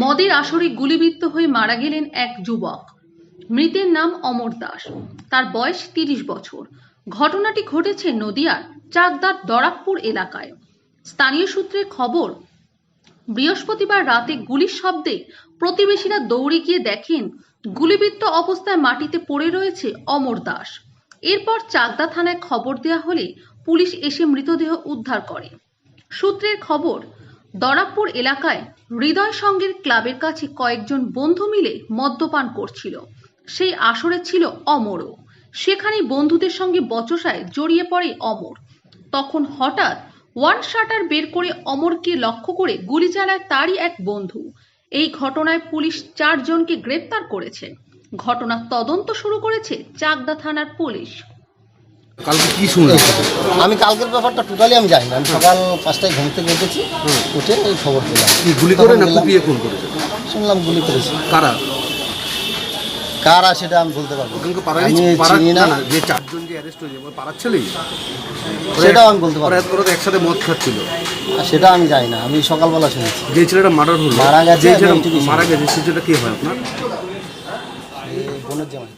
মদের আসরে গুলিবিদ্ধ হয়ে মারা গেলেন এক যুবক। মৃতের নাম অমর দাস। তার বয়স ৩০ বছর। ঘটনাটি ঘটেছে নদিয়ার চাকদার দরাকপুর এলাকায়। স্থানীয় সূত্রে খবর, বৃহস্পতিবার রাতে গুলির শব্দে প্রতিবেশীরা দৌড়ে গিয়ে দেখেন গুলিবিদ্ধ অবস্থায় মাটিতে পড়ে রয়েছে অমর দাস। এরপর চাকদা থানায় খবর দেওয়া হলে পুলিশ এসে মৃতদেহ উদ্ধার করে। সূত্রের খবর, দরাকপুর এলাকায় হৃদয় সঙ্গের ক্লাবের কাছে কয়েকজন বন্ধু মিলে মদ্যপান করছিল। সেই আসরে ছিল অমরও। সেখানে বন্ধুদের সঙ্গে বচসায় জড়িয়ে পড়ে অমর। তখন হঠাৎ ওয়ান শাটার বের করে অমরকে লক্ষ্য করে গুলি চালায় তারই এক বন্ধু। এই ঘটনায় পুলিশ 4 জনকে গ্রেপ্তার করেছে। ঘটনার তদন্ত শুরু করেছে চাকদা থানার পুলিশ। কালকে কি শুনলেন? আমি কালকের ব্যাপারটা টোটালি আমি জানি না। আমি সকাল 5টায় ঘুম থেকে উঠেছি, উঠে এই খবর পেলাম। কি গুলি করে না কুপিয়ে খুন করেছে? শুনলাম গুলি করেছে। কারা কারা সেটা আমি বলতে পারবো না। ওখানকে আমি চিনি না। যে 4 জন যে অ্যারেস্ট হয়েছে পাড়ার ছেলেই, সেটাও আমি বলতে পারবো না। ওরা একসাথে মদ খাচ্ছিল। সেটা আমি জানি না। আমি সকালবেলা শুনেছি যে ছেলেটা মার্ডার হলো, মারা গেছে, যে ছেলেটা আমি এইটুকুই মারা গেছে, সে ছেলেটা কে হয় আপনার? বোনের জামাই।